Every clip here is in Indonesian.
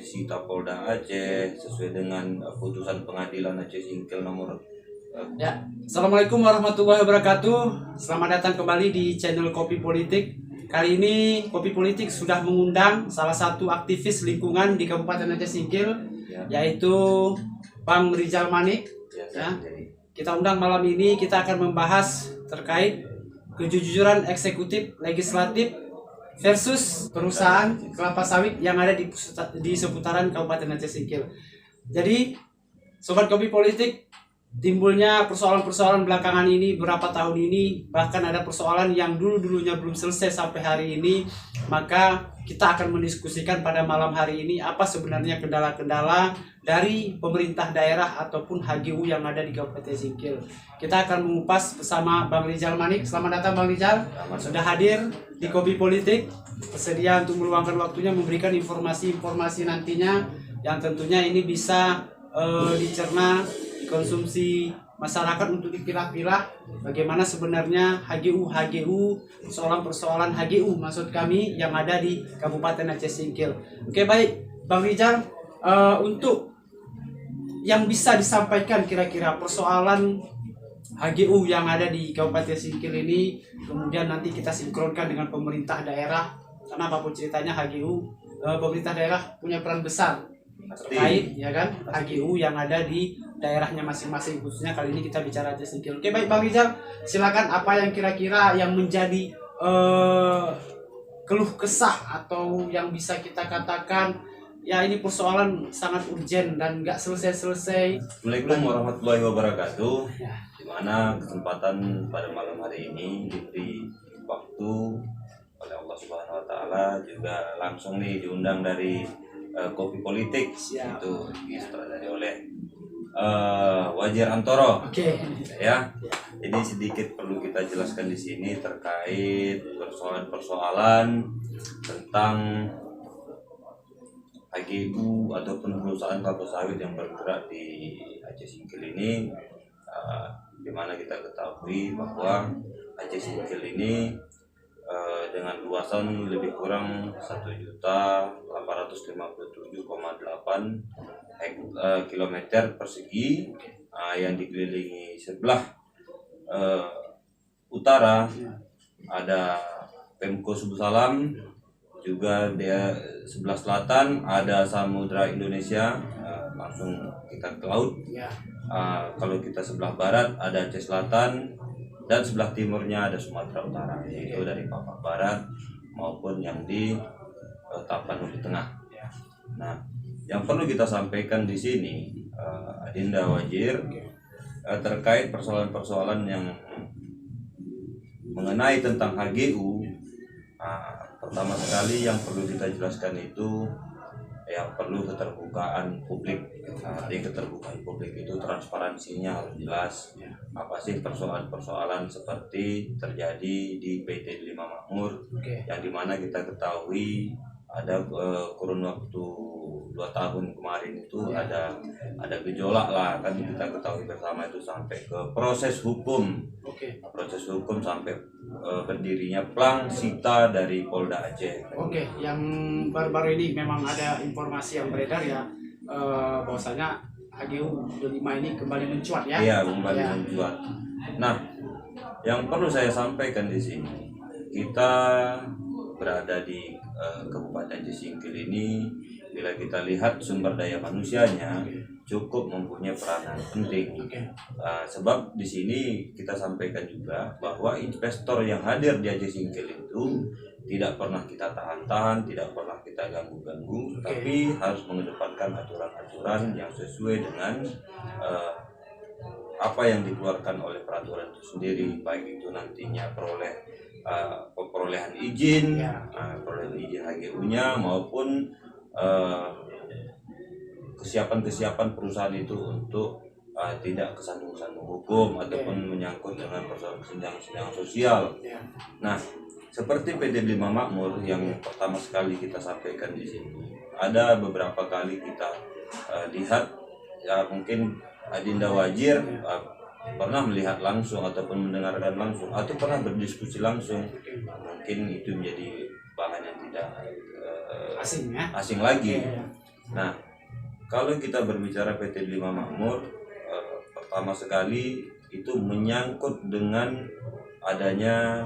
disita Polda Aceh sesuai dengan putusan pengadilan Aceh Singkil nomor Ya, Assalamualaikum warahmatullahi wabarakatuh. Selamat datang kembali di channel Kopi Politik. Kali ini Kopi Politik sudah mengundang salah satu aktivis lingkungan di Kabupaten Aceh Singkil, yaitu Bang Rizal Manik. Ya, kita undang malam ini, kita akan membahas terkait kejujuran eksekutif legislatif versus perusahaan kelapa sawit yang ada di seputaran Kabupaten Aceh Singkil. Jadi, Sobat Kopi Politik, timbulnya persoalan-persoalan belakangan ini, beberapa tahun ini, bahkan ada persoalan yang dulunya belum selesai sampai hari ini. Maka kita akan mendiskusikan pada malam hari ini apa sebenarnya kendala-kendala dari pemerintah daerah ataupun HGU yang ada di Kabupaten Singkil. Kita akan mengupas bersama Bang Rizal Manik. Selamat datang Bang Rizal, sudah hadir di Kopi Politik, bersedia untuk meluangkan waktunya memberikan informasi-informasi nantinya yang tentunya ini bisa dicerna, dikonsumsi masyarakat untuk dipilah-pilah bagaimana sebenarnya HGU, persoalan-persoalan HGU maksud kami yang ada di Kabupaten Aceh Singkil. Oke, baik Bang Rizal, untuk yang bisa disampaikan kira-kira persoalan HGU yang ada di Kabupaten Singkil ini, kemudian nanti kita sinkronkan dengan pemerintah daerah, karena apapun ceritanya HGU, pemerintah daerah punya peran besar terkait ya kan HGU yang ada di daerahnya masing-masing, khususnya kali ini kita bicara Aceh Singkil. Oke, baik Bang Rizal, silakan apa yang kira-kira yang menjadi keluh kesah atau yang bisa kita katakan ya ini persoalan sangat urgent dan nggak selesai-selesai. Assalamualaikum warahmatullahi wabarakatuh. Dimana kesempatan pada malam hari ini diberi waktu oleh Allah Subhanahu Wa Taala, juga langsung nih diundang dari Kopi Politik. Siap. Itu disutradari oleh Wajir Antoro. Oke. Ya, jadi sedikit perlu kita jelaskan di sini terkait persoalan-persoalan tentang HGU ataupun perusahaan kelapa sawit yang bergerak di Aceh Singkil ini, di mana kita ketahui bahwa Aceh Singkil ini dengan luasan lebih kurang 1.857,8 km persegi, yang dikelilingi sebelah utara ada Pemko Subusalam, juga dia sebelah selatan ada Samudra Indonesia, langsung kita ke laut. Kalau kita sebelah barat ada Aceh Selatan, dan sebelah timurnya ada Sumatera Utara, yaitu dari Papua Barat maupun yang di Tapanuli Tengah. Nah, yang perlu kita sampaikan di sini, Adinda Wajir, terkait persoalan-persoalan yang mengenai tentang HGU. Pertama sekali yang perlu kita jelaskan itu ya perlu keterbukaan publik. Artinya keterbukaan publik itu transparansinya harus jelas. Apa sih persoalan-persoalan seperti terjadi di PT Delima Makmur, yang dimana kita ketahui ada kurun waktu 2 tahun kemarin itu ada gejolak lah, kan kita ketahui bersama itu sampai ke proses hukum. Proses hukum sampai berdirinya Plang Sita dari Polda Aceh. Yang baru-baru ini memang ada informasi yang beredar ya, bahwasanya HGU Delima ini kembali mencuat ya. Iya, kembali mencuat. Nah, yang perlu saya sampaikan di sini, kita berada di Kabupaten Aceh Singkil ini, bila kita lihat sumber daya manusianya cukup mempunyai peranan penting. Sebab di sini kita sampaikan juga bahwa investor yang hadir di Aceh Singkil itu tidak pernah kita tahan-tahan, tidak pernah kita ganggu-ganggu, tapi harus mengedepankan aturan-aturan yang sesuai dengan apa yang dikeluarkan oleh peraturan itu sendiri, baik itu nantinya perolehan izin, perolehan izin HGU-nya maupun kesiapan perusahaan itu untuk tidak kesandung-sandung hukum ataupun menyangkut dengan persoalan kesenjangan sosial. Nah, seperti PT Delima Makmur yang pertama sekali kita sampaikan di sini, ada beberapa kali kita lihat ya, mungkin Adinda Wajir pernah melihat langsung ataupun mendengarkan langsung atau pernah berdiskusi langsung, mungkin itu menjadi bahan yang tidak asing lagi. Nah, kalau kita berbicara PT Lima Makmur, pertama sekali itu menyangkut dengan adanya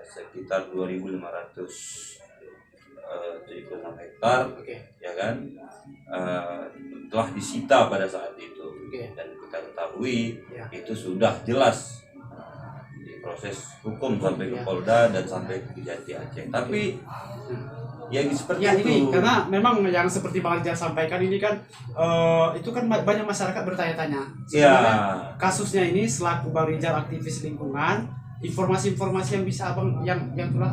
sekitar 2.576 hektar, ya kan, telah disita pada saat itu. Dan kita ketahui itu sudah jelas di proses hukum sampai ke Polda dan sampai ke Kejati Aceh. Tapi ya seperti ya itu. ini karena memang yang seperti Bang Rijal sampaikan ini kan itu kan banyak masyarakat bertanya-tanya sebenarnya kasusnya ini selaku Bang Rijal aktivis lingkungan, informasi-informasi yang bisa abang yang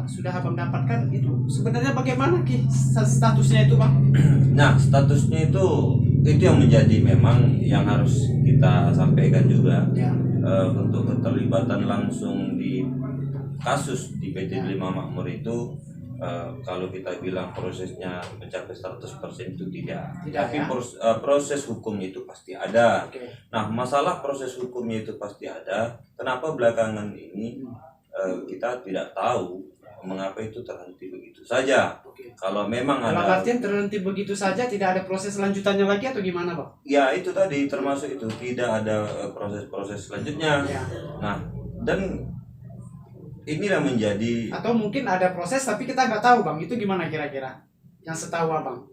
sudah abang dapatkan itu sebenarnya bagaimana Ki statusnya itu Bang? Nah, statusnya itu yang menjadi memang yang harus kita sampaikan juga untuk keterlibatan langsung di kasus di PT Lima Makmur itu. Kalau kita bilang prosesnya mencapai 100% itu tidak. Tapi proses hukumnya itu pasti ada. Nah, masalah proses hukumnya itu pasti ada. Kenapa belakangan ini kita tidak tahu mengapa itu terhenti begitu saja? Kalau memang dalam ada artian terhenti begitu saja, tidak ada proses selanjutannya lagi atau gimana Bang? Ya itu tadi termasuk itu tidak ada proses selanjutnya. Nah, dan inilah menjadi atau mungkin ada proses tapi kita nggak tahu Bang, itu gimana kira-kira yang setahu Abang?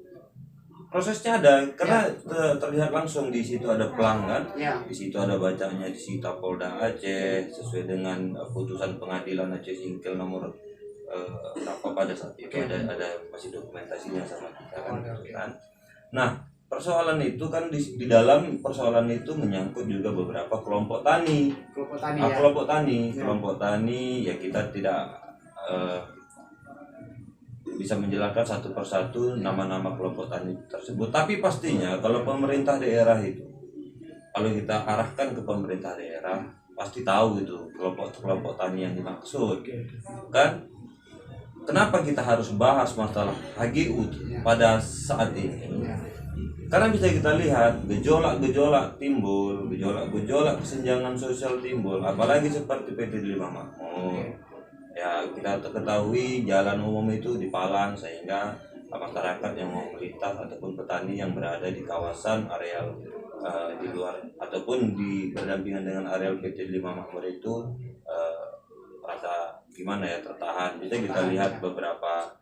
Prosesnya ada karena terlihat langsung di situ ada pelanggan, di situ ada bacanya disita Polda Aceh sesuai dengan putusan pengadilan Aceh Singkil nomor berapa pada saat itu ada masih dokumentasinya sama kita kan. Nah, persoalan itu kan di dalam persoalan itu menyangkut juga beberapa kelompok tani. Kelompok tani ya kita tidak bisa menjelaskan satu persatu nama-nama kelompok tani tersebut. Tapi pastinya kalau pemerintah daerah itu, kalau kita arahkan ke pemerintah daerah, pasti tahu itu kelompok tani yang dimaksud. Kan? Kenapa kita harus bahas masalah HGU pada saat ini? Karena bisa kita lihat gejolak-gejolak timbul, gejolak kesenjangan sosial timbul, apalagi seperti PT Lima Makmur. Ya kita ketahui jalan umum itu dipalang sehingga masyarakat yang mau melintas ataupun petani yang berada di kawasan areal di luar ataupun berdampingan dengan areal PT Lima Makmur itu merasa gimana ya tertahan. Bisa kita lihat beberapa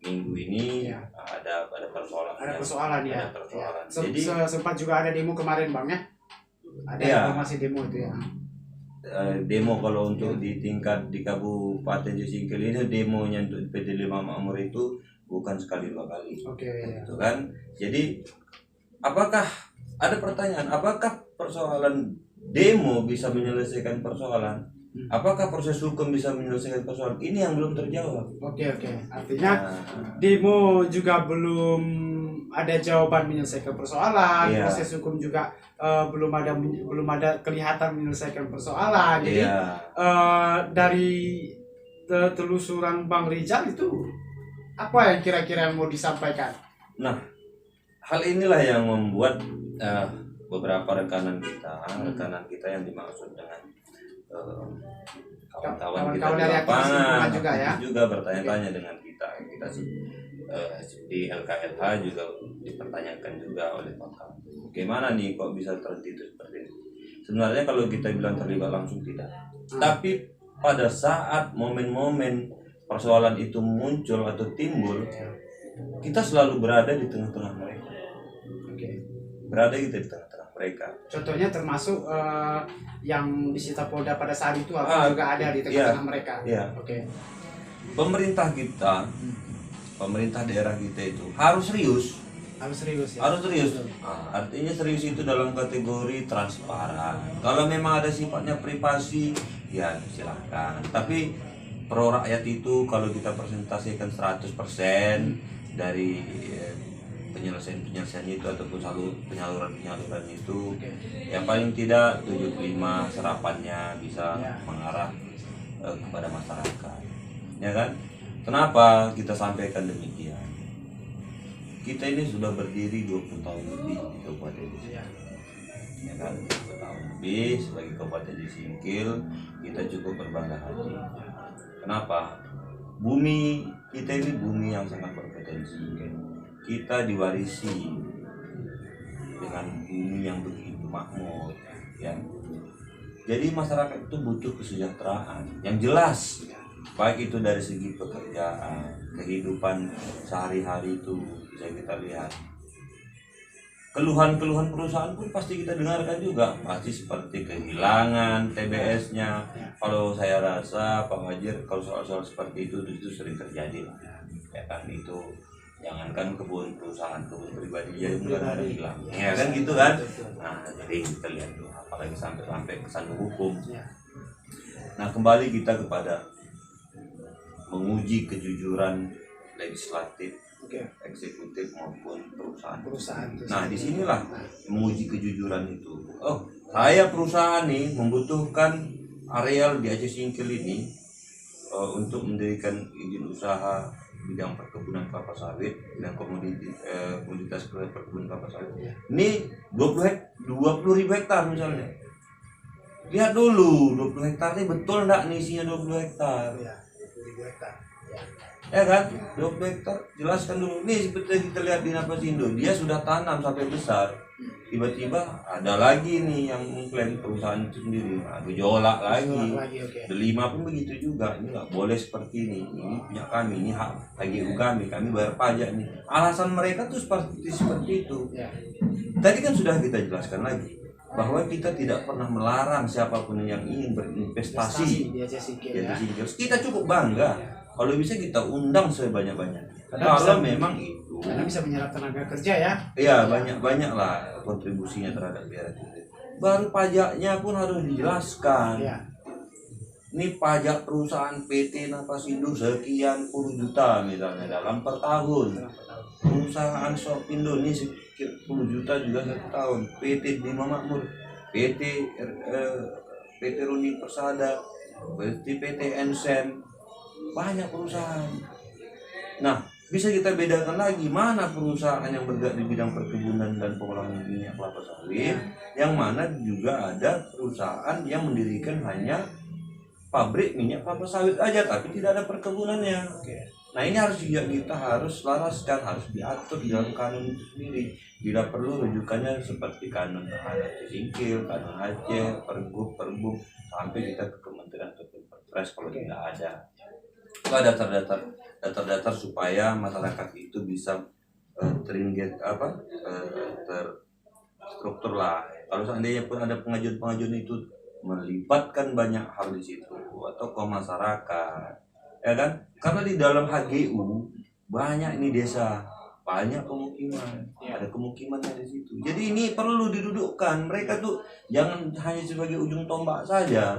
minggu ini ada persoalan. Jadi sempat juga ada demo kemarin Bang ya. Ada informasi demo itu ya. Demo kalau untuk di tingkat di Kabupaten Singkil ini demonya untuk PT Lima Makmur itu bukan sekali dua kali. Gitu kan. Jadi apakah ada pertanyaan, apakah persoalan demo bisa menyelesaikan persoalan? Apakah proses hukum bisa menyelesaikan persoalan? Ini yang belum terjawab. Oke. Artinya demo juga belum ada jawaban menyelesaikan persoalan. Proses hukum juga belum ada kelihatan menyelesaikan persoalan. Jadi dari telusuran Bang Rijal itu apa yang kira-kira yang mau disampaikan? Nah, hal inilah yang membuat beberapa rekanan kita yang dimaksud dengan kawan-kawan kita di lapangan juga bertanya-tanya dengan kita di LKLH juga dipertanyakan juga oleh kawan-kawan. Bagaimana nih kok bisa terhenti itu seperti itu? Sebenarnya kalau kita bilang terlibat langsung tidak, tapi pada saat momen-momen persoalan itu muncul atau timbul, kita selalu berada di tengah-tengah mereka. Di tengah-tengah mereka. Contohnya termasuk yang disita Polda pada saat itu juga ada di tengah-tengah mereka. Pemerintah daerah kita itu harus serius. Harus serius. Artinya serius itu dalam kategori transparan. Kalau memang ada sifatnya privasi, ya silakan. Tapi pro rakyat itu kalau kita presentasikan 100% dari penyelesaian itu ataupun penyaluran itu yang paling tidak 75 serapannya bisa mengarah kepada masyarakat, ya kan? Kenapa kita sampaikan demikian? Kita ini sudah berdiri 20 tahun lebih di Kabupaten Singkil, ya kan? 20 tahun lebih sebagai Kabupaten Singkil, kita cukup berbangga hati. Kenapa? Bumi kita ini bumi yang sangat berpotensi. kita diwarisi dengan bumi yang begitu makmur, ya. Jadi masyarakat itu butuh kesejahteraan yang jelas, baik itu dari segi pekerjaan, kehidupan sehari-hari itu bisa kita lihat. Keluhan-keluhan perusahaan pun pasti kita dengarkan juga, pasti seperti kehilangan TBS-nya. Kalau saya rasa Pak Wajir, kalau soal-soal seperti itu sering terjadi lah. Ya kan, itu jangankan kebun perusahaan, kebun pribadi aja juga ada hilang. Ya kan gitu kan. Nah, jadi kita lihat tuh, apalagi sampai kesan hukum. Nah, kembali kita kepada menguji kejujuran legislatif, eksekutif maupun perusahaan. Nah, disinilah menguji kejujuran itu. Oh, saya perusahaan nih membutuhkan areal di Aceh Singkil ini untuk mendirikan izin usaha bidang perkebunan kelapa sawit dan komoditas perkebunan kelapa sawit. Ini 20.000 hektar misalnya. Lihat dulu 20 hektar ini betul enggak nih isinya 20 hektar? Ya, 20.000 hektar. Ya kan, 20 hektar, jelaskan dulu. Nih seperti kita lihat di Napasindo, dia sudah tanam sampai besar. Tiba-tiba ada lagi nih yang mengklaim perusahaan itu sendiri, gejolak lagi. Delima pun begitu juga, ini nggak boleh seperti ini punya kami, ini hak HGU kami bayar pajak nih. Alasan mereka tuh seperti itu. Tadi kan sudah kita jelaskan lagi bahwa kita tidak pernah melarang siapapun yang ingin berinvestasi di Aceh Singkil. Kita cukup bangga. Kalau bisa kita undang sebanyak-banyaknya. Kalau memang itu, karena bisa menyerap tenaga kerja ya. Iya, banyak lah kontribusinya terhadap daerah itu. Baru pajaknya pun harus dijelaskan. Ya. Ini pajak perusahaan PT Napasindo sekian puluh juta misalnya dalam per tahun. Perusahaan Sopindo ini sekian puluh juta juga satu tahun. PT Bima Makmur, PT Runi Persada, PT Ensem, banyak perusahaan. Nah, bisa kita bedakan lagi mana perusahaan yang bergerak di bidang perkebunan dan pengolahan minyak kelapa sawit, yang mana juga ada perusahaan yang mendirikan hanya pabrik minyak kelapa sawit aja tapi tidak ada perkebunannya. Nah, ini harus juga kita harus selaraskan, harus diatur di dalam kanun itu sendiri. Bila perlu rujukannya seperti kanun Aceh Singkil, kanun Aceh, Pergub, sampai kita ke Kementerian atau Perpres kalau tidak ada. Itu ada data-data supaya masyarakat itu bisa terstruktur lah. Kalau seandainya pun ada pengajuan itu melibatkan banyak hal di situ atau ke masyarakat, ya kan? Karena di dalam HGU banyak ini desa, banyak pemukiman, ada kemukimannya di situ. Jadi ini perlu didudukkan. Mereka tuh jangan hanya sebagai ujung tombak saja.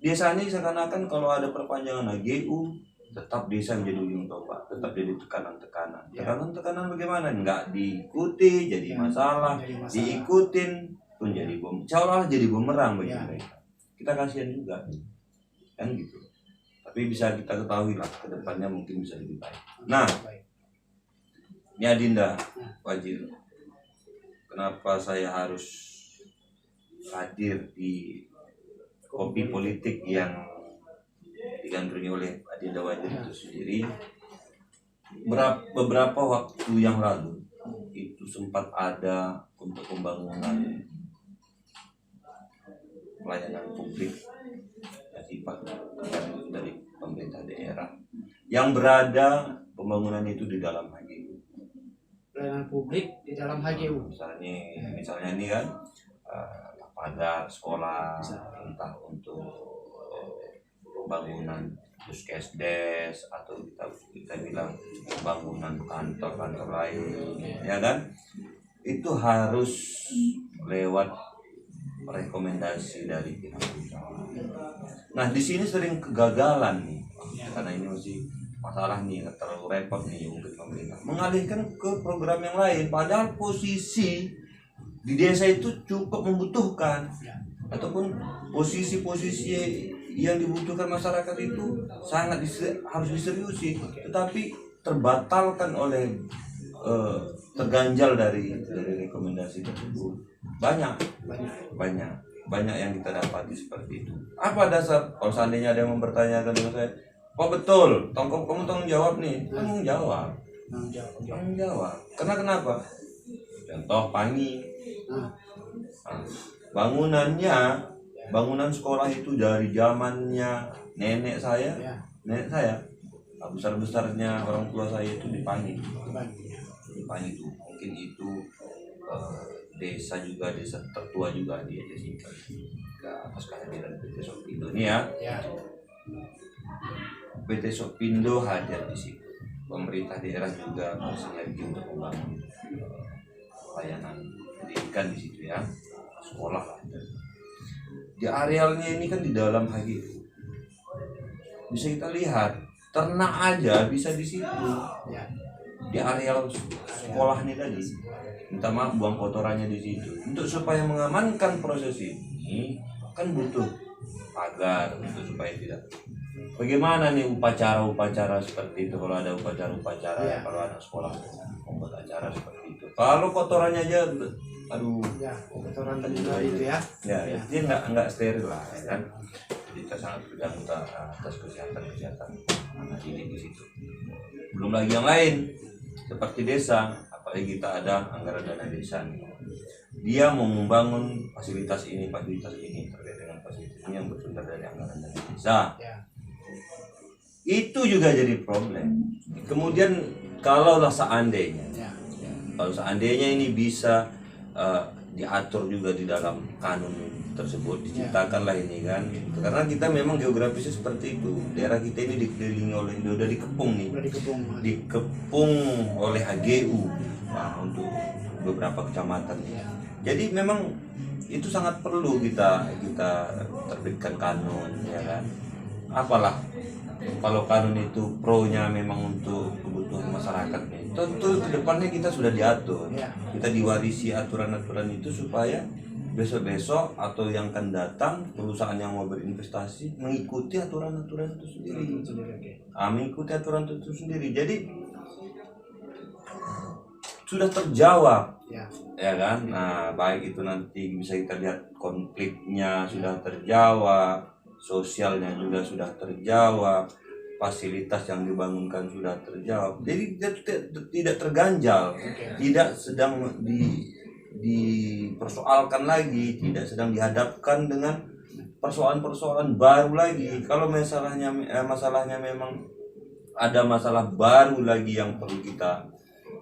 Desa ini seakan-akan kalau ada perpanjangan HGU tetap desa menjadi ujung tombak, tetap jadi tekanan-tekanan. Tekanan-tekanan bagaimana? Nggak diikuti jadi masalah, diikutin pun jadi seolah-olah jadi bumerang bagi mereka. Kita kasihan juga, kan gitu. Tapi bisa kita ketahui lah kedepannya mungkin bisa lebih baik. Nah, ini Adinda Wajir, kenapa saya harus hadir di kopi politik yang digandrungi oleh Adinda Wajir itu sendiri? Beberapa waktu yang lalu itu sempat ada untuk pembangunan pelayanan publik yang sifatnya dari pemerintah daerah yang berada pembangunan itu di dalam HGU. Pelayanan publik di dalam HGU. Misalnya ini kan pada sekolah, entah untuk pembangunan puskesdes atau kita bilang pembangunan kantor-kantor lain, ya kan? Itu harus lewat rekomendasi dari pihak perusahaan. Nah, di sini sering kegagalan nih, karena ini masih masalah nih, terlalu repot nih mungkin pemerintah mengalihkan ke program yang lain, padahal posisi di desa itu cukup membutuhkan, ataupun posisi-posisi yang dibutuhkan masyarakat itu sangat harus diseriusi, tetapi terbatalkan oleh terganjal dari rekomendasi tersebut. Banyak yang kita dapati seperti itu. Apa dasar? Kalau seandainya ada yang mempertanyakan dengan saya, "Oh betul, kamu tanggung jawab nih." Tanggung jawab. Tanggung jawab. Oke. Tanggung jawab. Karena kenapa? Contoh Pangi. Nah, Nah, bangunan sekolah itu dari zamannya nenek saya, ya, besar-besarnya orang tua saya itu di Pangi. bagi. Di Pangi itu mungkin itu desa juga, desa tertua juga di Aceh Singkil. Ke atas kehadiran PT Sopindo ini ya. Ya, PT Sopindo hadir di situ. Pemerintah daerah juga bersinergi untuk membangun layanan pendidikan di situ ya, sekolah lah. Di arealnya ini kan di dalam HGU. Bisa kita lihat, ternak aja bisa di situ. ya, Di areal sekolah ini tadi. Minta maaf buang kotorannya di situ. Untuk supaya mengamankan proses ini kan butuh pagar untuk supaya tidak. Bagaimana nih upacara-upacara seperti itu, kalau ada upacara-upacara Ya. kalau anak sekolah membuat acara seperti itu. Kalau kotorannya aja, aduh, ya, kotoran tadi itu ya. ya dia nggak steril lah, ya kan. Jadi kita sangat bergantung atas kesehatan anak didik di situ. Belum lagi yang lain seperti desa, apalagi kita ada anggaran dana desa nih. Dia mau membangun fasilitas ini terkait dengan fasilitas ini yang bersumber dari anggaran dana desa. Ya, Itu juga jadi problem. Kemudian kalaulah seandainya ya, ya, kalau seandainya ini bisa diatur juga di dalam kanun tersebut, diciptakanlah ini kan, karena kita memang geografisnya seperti itu. Daerah kita ini dikelilingi oleh, udah dikepung nih, udah dikepung oleh HGU, nah, untuk beberapa kecamatan. Jadi memang itu sangat perlu kita terbitkan kanun, ya kan. Apalah kalau kanun itu pro-nya memang untuk kebutuhan masyarakat nih, tentu kedepannya kita sudah diatur, Ya. kita diwarisi aturan-aturan itu supaya besok-besok atau yang akan datang perusahaan yang mau berinvestasi mengikuti aturan-aturan itu sendiri. Oke. Mengikuti aturan itu sendiri. Jadi sudah terjawab, Ya, ya kan. Nah, baik itu nanti bisa kita lihat konfliknya sudah terjawab, sosialnya juga sudah terjawab, fasilitas yang dibangunkan sudah terjawab. Jadi dia tidak terganjal, tidak sedang dipersoalkan lagi, tidak sedang dihadapkan dengan persoalan-persoalan baru lagi. Kalau masalahnya memang ada masalah baru lagi yang perlu kita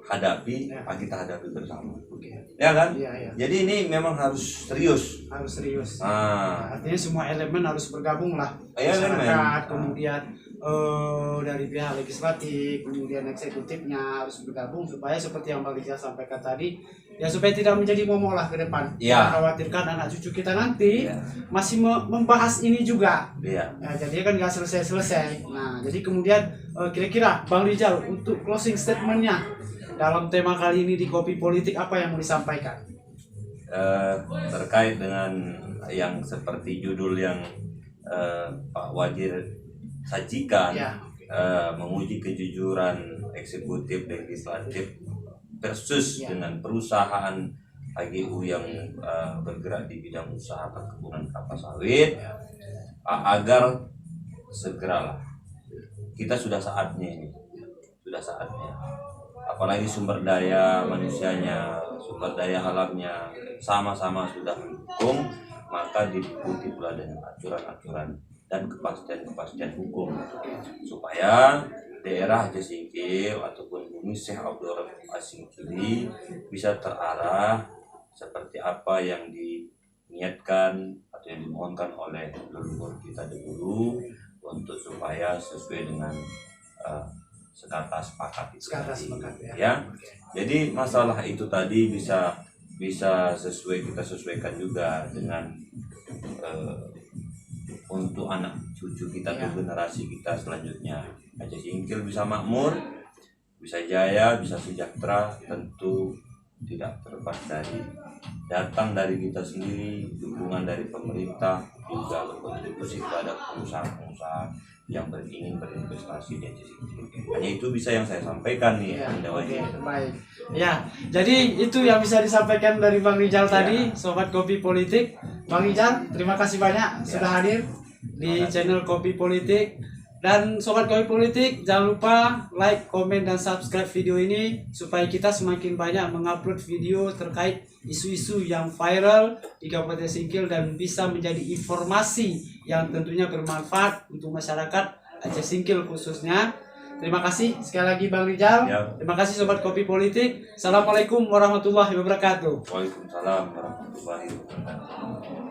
hadapi, kita hadapi bersama. Ya kan? Iya, iya. Jadi ini memang harus serius. Harus serius. Ah, Artinya semua elemen harus bergabung lah. Iya, Masyarakat, elemen. kemudian dari pihak legislatif, kemudian eksekutifnya harus bergabung supaya seperti yang Bang Rizal sampaikan tadi, ya supaya tidak menjadi momok lah ke depan. Iya. Kita khawatirkan anak cucu kita nanti Iya. masih membahas ini juga. iya. Nah, jadi kan nggak selesai-selesai. Nah, jadi kemudian kira-kira Bang Rizal untuk closing statementnya dalam tema kali ini di Kopi Politik apa yang mau disampaikan? Terkait dengan yang seperti judul yang Pak Wazir sajikan, Ya. menguji kejujuran eksekutif legislatif versus Ya. dengan perusahaan HGU yang bergerak di bidang usaha perkebunan kelapa sawit, agar segeralah, kita sudah saatnya apalagi sumber daya manusianya, sumber daya alamnya sama-sama sudah mendukung, maka diikuti pula dengan aturan-aturan dan kepastian hukum supaya daerah Aceh Singkil ataupun bumi Syekh Abdul Rafiq As-Singkili bisa terarah seperti apa yang diniatkan atau yang dimohonkan oleh leluhur kita dahulu, untuk supaya sesuai dengan sekata sepakat itu Sekata tadi, sepakat, ya. ya. Jadi masalah itu tadi bisa kita sesuaikan juga dengan untuk anak cucu kita Ya. tuh, generasi kita selanjutnya. Aceh Singkil bisa makmur, bisa jaya, bisa sejahtera, tentu tidak terlepas datang dari kita sendiri, dukungan dari pemerintah juga berkontribusi kepada pengusaha-pengusaha yang ingin berinvestasi di Aceh Singkil. Hanya itu bisa yang saya sampaikan nih, Ya, Anda oke, Wajib. baik. Ya, jadi itu yang bisa disampaikan dari Bang Rizal tadi, Sobat Kopi Politik. Bang Rizal, terima kasih banyak sudah hadir di channel Kopi Politik. Dan Sobat Kopi Politik, jangan lupa like, komen, dan subscribe video ini supaya kita semakin banyak mengupload video terkait isu-isu yang viral di Kabupaten Singkil dan bisa menjadi informasi yang tentunya bermanfaat untuk masyarakat Aceh Singkil khususnya. Terima kasih sekali lagi Bang Rijal. Ya. Terima kasih Sobat Kopi Politik. Assalamualaikum warahmatullahi wabarakatuh. Waalaikumsalam warahmatullahi wabarakatuh.